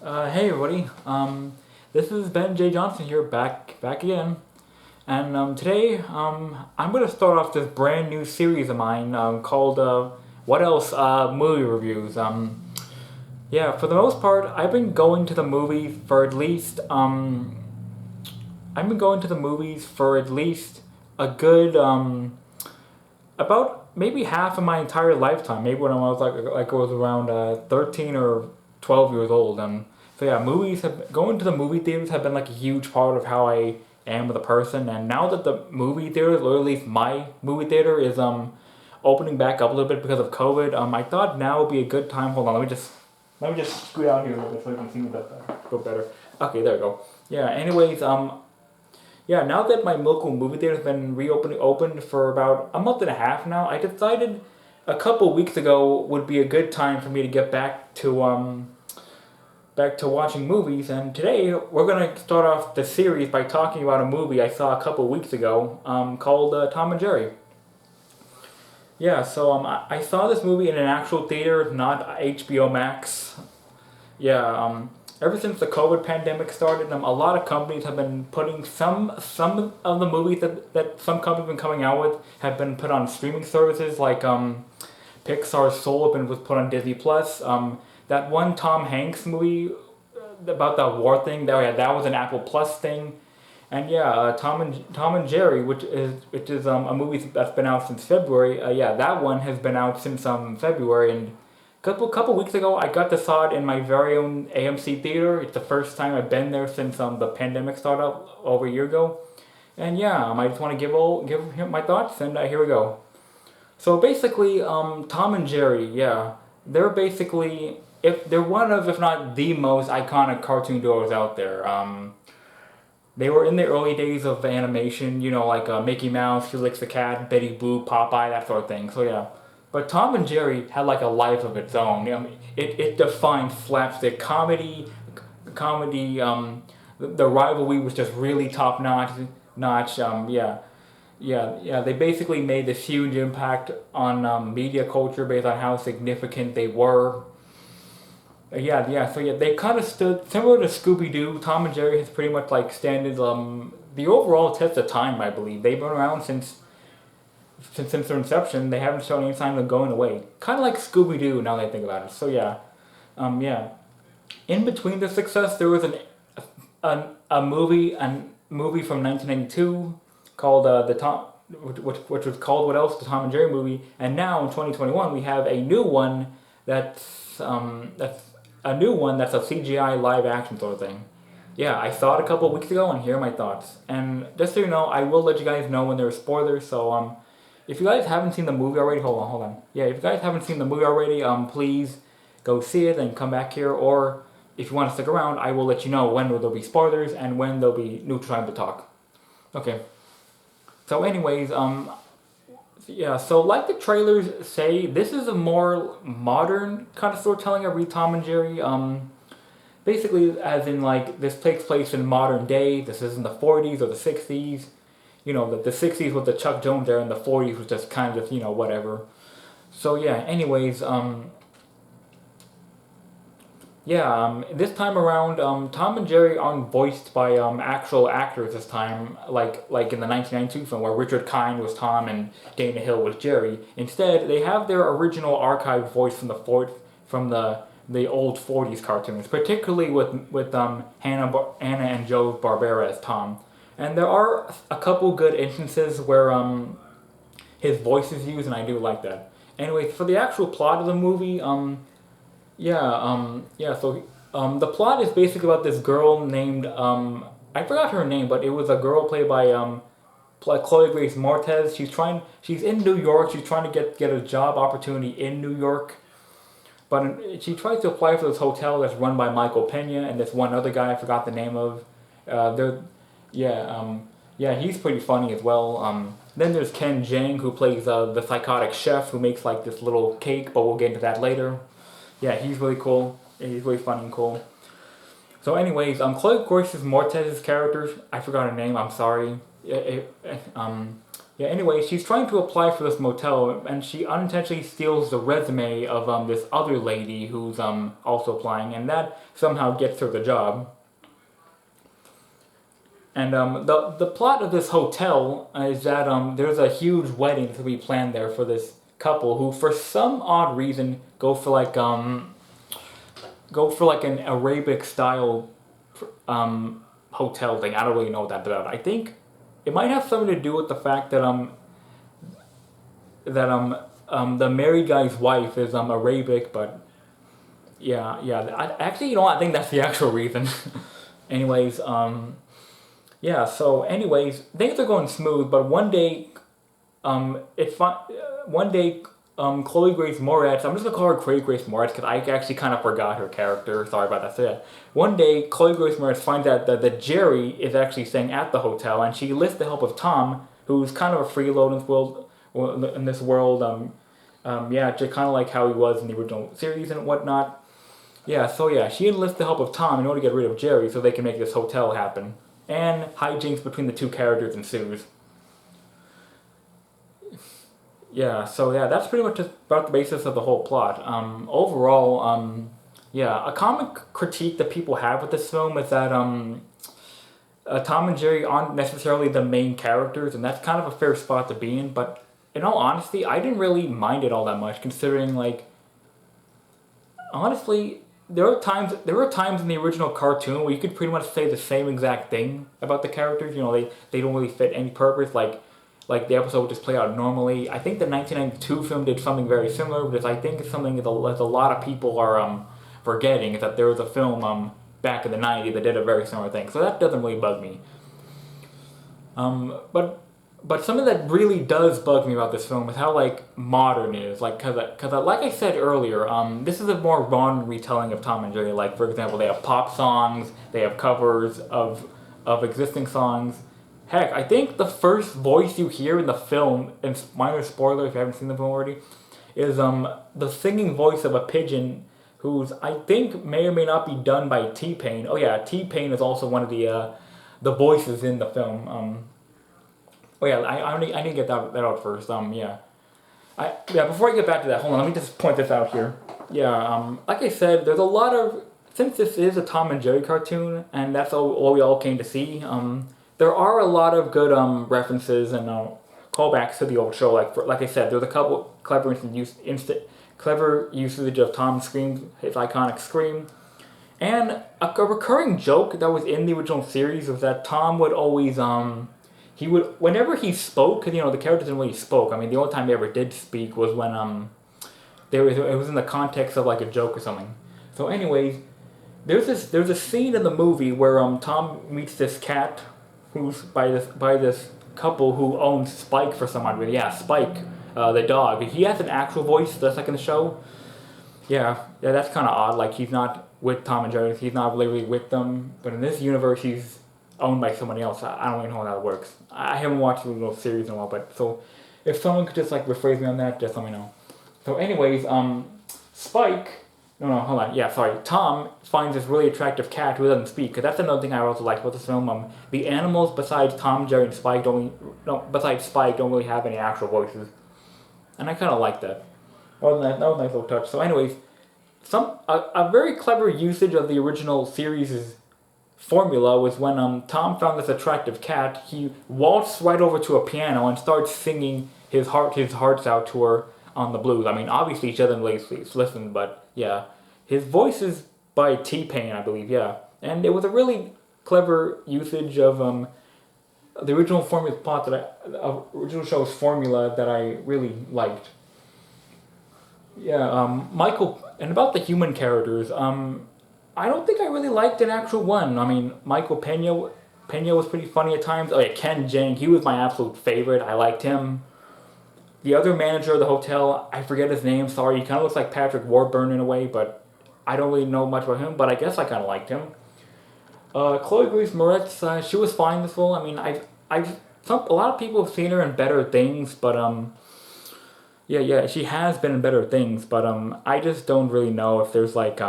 Hey everybody. This is Ben J. Johnson here, back again, and today I'm gonna start off this brand new series of mine called "What Else?" Movie reviews. Yeah, for the most part, I've been going to the movies for at least I've been going to the movies for at least a good about maybe half of my entire lifetime. Maybe when I was like I was around 13 or 12 years old. So yeah, going to the movie theaters have been like a huge part of how I am with a person. And now that the movie theaters, or at least my movie theater, is opening back up a little bit because of COVID, I thought now would be a good time. Hold on, let me just scoot out here a little bit so I can see a bit better. Okay, there we go. Yeah. Anyways, yeah, now that my local movie theater has been opened for about a month and a half now, I decided a couple weeks ago would be a good time for me to get back to watching movies. And today we're gonna start off the series by talking about a movie I saw a couple weeks ago called Tom and Jerry. Yeah, so I saw this movie in an actual theater, not HBO Max. Yeah, ever since the COVID pandemic started, a lot of companies have been putting some of the movies that some companies have been coming out with have been put on streaming services like Pixar's Soul was put on Disney Plus. That one Tom Hanks movie about that war thing, that was an Apple Plus thing. And yeah, Tom and Jerry, which is a movie that's been out since February. Yeah, that one has been out since February. And couple weeks ago, I got to saw it in my very own AMC theater. It's the first time I've been there since the pandemic started over a year ago. And yeah, I just want to give him my thoughts, and here we go. So basically, Tom and Jerry, yeah, they're basically, if they're one of, if not the most iconic cartoon duos out there. They were in the early days of animation, like Mickey Mouse, Felix the Cat, Betty Boop, Popeye, that sort of thing. So yeah, but Tom and Jerry had like a life of its own. It defined slapstick comedy. The rivalry was just really top notch. Yeah, yeah. They basically made this huge impact on media culture based on how significant they were. Yeah. So yeah, they kind of stood similar to Scooby Doo. Tom and Jerry has pretty much like standard the overall test of time. I believe they've been around since their inception. They haven't shown any sign of going away. Kind of like Scooby Doo now that I think about it. So yeah, yeah. In between the success, there was a movie from 1992 called the Tom. Which was called What Else? The Tom and Jerry movie, and now in 2021 we have a new one that's a CGI live action sort of thing. Yeah, I saw it a couple of weeks ago, and here are my thoughts. And just so you know, I will let you guys know when there are spoilers. So if you guys haven't seen the movie already, hold on. Yeah, if you guys haven't seen the movie already, please go see it and come back here. Or if you want to stick around, I will let you know when there'll be spoilers and when there'll be neutral time to talk. Okay. So, anyways, yeah, so like the trailers say, this is a more modern kind of storytelling of Read Tom and Jerry. Basically, as in like this takes place in modern day. This isn't the 40s or the 60s. The 60s was the Chuck Jones era, and the 40s was just kind of whatever. So yeah. Anyways, yeah, this time around, Tom and Jerry aren't voiced by actual actors this time, like in the 1992 film where Richard Kind was Tom and Dana Hill was Jerry. Instead, they have their original archived voice from the old 40s cartoons, particularly with Hannah and Joe Barbera as Tom. And there are a couple good instances where his voice is used, and I do like that. Anyway, for the actual plot of the movie, yeah, yeah. So, the plot is basically about this girl named I forgot her name, but it was a girl played by Chloe Grace Moretz. She's in New York. She's trying to get a job opportunity in New York, but she tries to apply for this hotel that's run by Michael Pena and this one other guy I forgot the name of. They're yeah, yeah, he's pretty funny as well. Then there's Ken Jang who plays the psychotic chef who makes like this little cake, but we'll get into that later. Yeah, he's really cool. He's really funny and cool. So, anyways, Chloe Grace Moretz's character, I forgot her name. I'm sorry. Yeah, anyway, she's trying to apply for this motel, and she unintentionally steals the resume of this other lady who's also applying, and that somehow gets her the job. And the plot of this hotel is that there's a huge wedding to be planned there for this couple who, for some odd reason, go for like an Arabic style hotel thing. I don't really know what that's about. I think it might have something to do with the fact that the married guy's wife is Arabic, but yeah. Actually, you know what? I think that's the actual reason. Anyways, yeah. So, anyways, things are going smooth, but one day, one day, Chloe Grace Moretz. I'm just gonna call her Chloe Grace Moretz because I actually kind of forgot her character. Sorry about that. So yeah, one day, Chloe Grace Moretz finds out that Jerry is actually staying at the hotel, and she enlists the help of Tom, who's kind of a freeloader in this world. In this world, yeah, just kind of like how he was in the original series and whatnot. Yeah, so yeah, she enlists the help of Tom in order to get rid of Jerry so they can make this hotel happen. And hijinks between the two characters ensues. Yeah, so yeah, that's pretty much just about the basis of the whole plot. Overall, yeah, a common critique that people have with this film is that Tom and Jerry aren't necessarily the main characters, and that's kind of a fair spot to be in. But in all honesty, I didn't really mind it all that much, considering like honestly, there were times in the original cartoon where you could pretty much say the same exact thing about the characters. You know, they don't really fit any purpose. Like the episode would just play out normally. I think the 1992 film did something very similar, because I think it's something that a lot of people are forgetting is that there was a film back in the 90s that did a very similar thing. So that doesn't really bug me. But something that really does bug me about this film is how like modern it is. Like, cause like I said earlier, this is a more modern retelling of Tom and Jerry. Like, for example, they have pop songs, they have covers of existing songs. Heck, I think the first voice you hear in the film, and minor spoiler if you haven't seen the film already, is the singing voice of a pigeon, who's I think may or may not be done by T-Pain. Oh yeah, T-Pain is also one of the voices in the film. Oh yeah, I need to get that out first. Yeah. Before I get back to that, hold on, let me just point this out here. Yeah, like I said, there's a lot of, since this is a Tom and Jerry cartoon, and that's all we all came to see, there are a lot of good references and callbacks to the old show. Like I said, there's a couple clever usage of Tom's scream, his iconic scream, and a recurring joke that was in the original series was that Tom would always he would, whenever he spoke, because you know the character didn't really spoke. I mean, the only time he ever did speak was when it was in the context of like a joke or something. So, anyways, there's a scene in the movie where Tom meets this cat, who's by this couple who owns Spike for some odd reason. Yeah, Spike, the dog. He has an actual voice that's like in the show. Yeah, that's kind of odd. Like, he's not with Tom and Jerry. He's not literally with them. But in this universe, he's owned by somebody else. I don't even know how that works. I haven't watched the little series in a while, but so if someone could just like rephrase me on that, just let me know. So, anyways, Spike. No, hold on. Yeah, sorry. Tom finds this really attractive cat who doesn't speak. Cause that's another thing I also like about this film. The animals besides Tom, Jerry, and Spike besides Spike don't really have any actual voices, and I kind of like that. That was a nice little touch. So, anyways, a very clever usage of the original series' formula was when Tom found this attractive cat. He waltzed right over to a piano and started singing his hearts out to her on the blues. I mean, obviously she doesn't really listen, but yeah, his voice is by T-Pain, I believe. Yeah, and it was a really clever usage of the original formula plot original show's formula that I really liked. Yeah, Michael, and about the human characters, I don't think I really liked an actual one. I mean, Michael Pena was pretty funny at times. Oh yeah, Ken Jang, he was my absolute favorite. I liked him. The other manager of the hotel, I forget his name, sorry, he kind of looks like Patrick Warburton in a way, but I don't really know much about him, but I guess I kind of liked him. Chloe Grace Moretz, she was fine this role. I mean, a lot of people have seen her in better things, but yeah, she has been in better things, but I just don't really know if there's like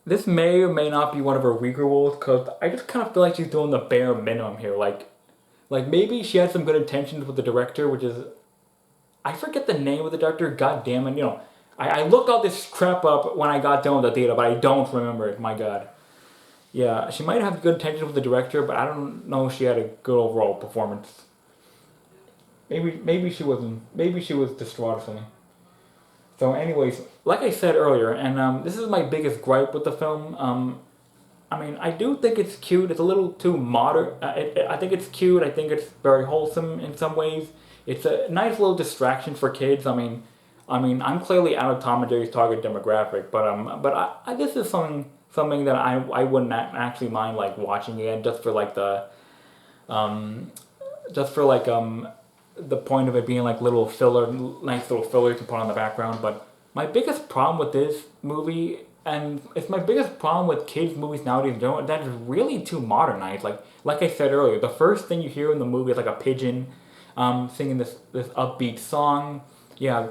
this may or may not be one of her weaker roles, because I just kind of feel like she's doing the bare minimum here. Like, Like maybe she had some good intentions with the director, which is I forget the name of the director. God damn it! I looked all this crap up when I got done with the data, but I don't remember it. My God. Yeah, she might have good intentions with the director, but I don't know if she had a good overall performance. Maybe she wasn't. Maybe she was distraught or something. So, anyways, like I said earlier, and this is my biggest gripe with the film. I mean, I do think it's cute. It's a little too modern. I think it's cute. I think it's very wholesome in some ways. It's a nice little distraction for kids. I'm clearly out of Tom and Jerry's target demographic, but this is something that I wouldn't actually mind like watching again just for like um, the point of it being like little filler, nice little filler you can put on the background. But my biggest problem with this movie, and it's my biggest problem with kids movies nowadays, that is really too modernized. Like I said earlier, the first thing you hear in the movie is like a pigeon, singing this upbeat song. Yeah,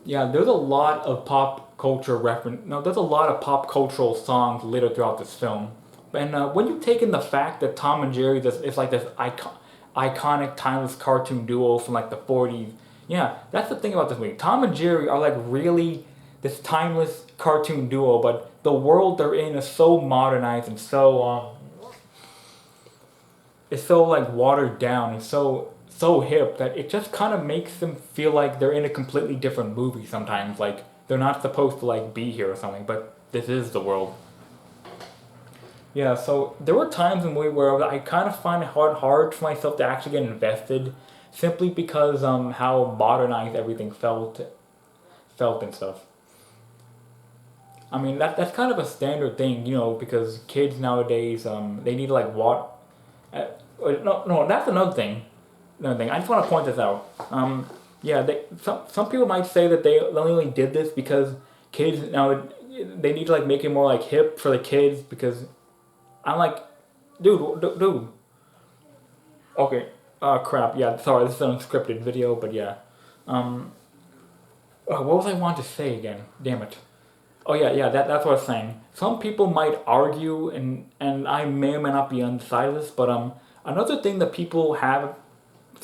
yeah. There's a lot of pop culture reference. No, there's a lot of pop cultural songs littered throughout this film. And when you take in the fact that Tom and Jerry is like this iconic, timeless cartoon duo from like the 40s. Yeah, that's the thing about this movie. Tom and Jerry are like really this timeless cartoon duo, but the world they're in is so modernized and it's so like watered down and so hip that it just kind of makes them feel like they're in a completely different movie sometimes. Like they're not supposed to like be here or something, but this is the world. Yeah, so there were times in the movie where I kind of find it hard for myself to actually get invested, simply because how modernized everything felt and stuff. I mean that's kind of a standard thing, because kids nowadays they need to like what. No, that's another thing. Another thing. I just want to point this out. Yeah, some people might say that they only did this because kids now they need to like make it more like hip for the kids because I'm like, dude. Okay. Crap. Yeah. Sorry. This is an unscripted video, but yeah. Um. What was I want to say again? Damn it. Oh yeah, yeah. That's what I was saying. Some people might argue, and I may or may not be on the side of this, but another thing that people have,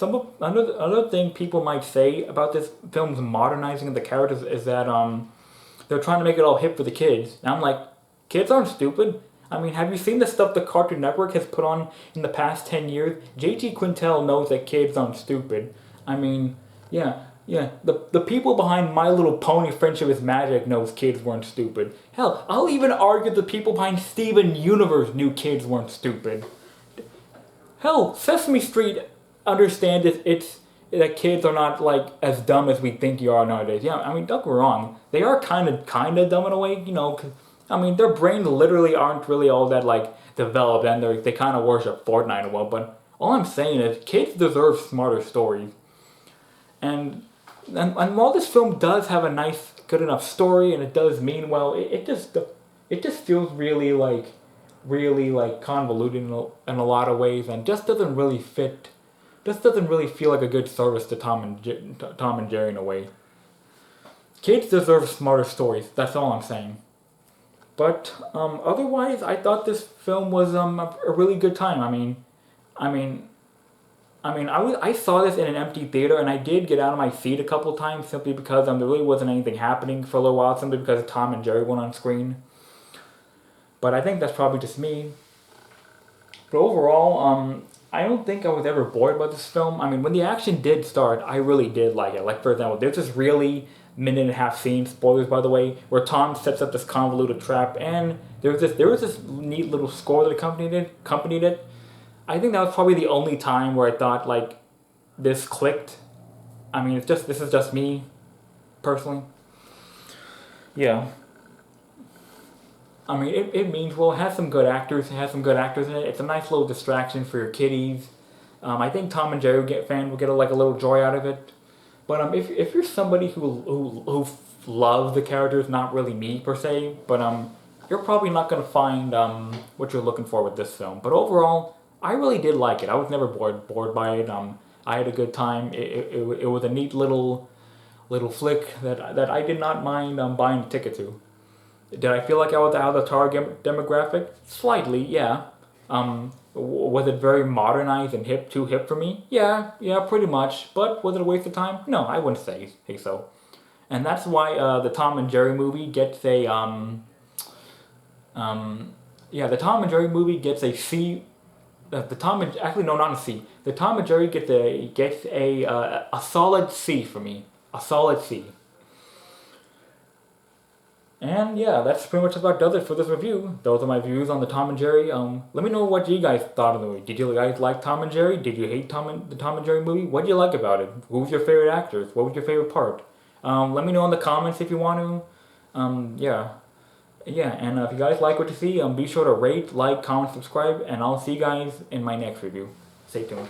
another thing people might say about this film's modernizing the characters is that they're trying to make it all hip for the kids. And I'm like, kids aren't stupid. I mean, have you seen the stuff the Cartoon Network has put on in the past 10 years? JT Quintel knows that kids aren't stupid. I mean, yeah, yeah. The people behind My Little Pony Friendship is Magic knows kids weren't stupid. Hell, I'll even argue the people behind Steven Universe knew kids weren't stupid. Hell, Sesame Street understands it's that kids are not like as dumb as we think you are nowadays. Yeah, I mean, don't get me wrong. They are kind of dumb in a way, 'cause I mean, their brains literally aren't really all that like developed, and they kind of worship Fortnite and well. But all I'm saying is, kids deserve smarter stories. And and while this film does have a nice, good enough story, and it does mean well, it just feels really like convoluted in a lot of ways, and just doesn't really fit. Just doesn't really feel like a good service to Tom and Jerry in a way. Kids deserve smarter stories. That's all I'm saying. But otherwise, I thought this film was a really good time. I mean, I saw this in an empty theater, and I did get out of my seat a couple times simply because there really wasn't anything happening for a little while, simply because Tom and Jerry went on screen. But I think that's probably just me. But overall, I don't think I was ever bored by this film. I mean, when the action did start, I really did like it. Like, for example, there's this really minute and a half scene, spoilers by the way, where Tom sets up this convoluted trap, and there was this neat little score that accompanied it. I think that was probably the only time where I thought like this clicked. I mean, this is just me, personally. Yeah. I mean, it means well. It has some good actors. It has some good actors in it. It's a nice little distraction for your kiddies. I think Tom and Jerry fan will get like a little joy out of it. But if you're somebody who loves the characters, not really me per se, but you're probably not gonna find what you're looking for with this film. But overall, I really did like it. I was never bored by it. I had a good time. It was a neat little flick that I did not mind buying a ticket to. Did I feel like I was out of the target demographic? Slightly, yeah. Was it very modernized and too hip for me? Yeah, pretty much. But was it a waste of time? No, I wouldn't say so. And that's why the Tom and Jerry movie gets a um, yeah, the Tom and Jerry movie gets a C. The Tom and actually no, not a C. The Tom and Jerry gets a solid C for me. A solid C. And yeah, that's pretty much about does it for this review. Those are my views on the Tom and Jerry. Let me know what you guys thought of the movie. Did you guys like Tom and Jerry? Did you hate the Tom and Jerry movie? What did you like about it? Who was your favorite actors? What was your favorite part? Let me know in the comments if you want to. Yeah, and if you guys like what you see, be sure to rate, like, comment, subscribe, and I'll see you guys in my next review. Stay tuned.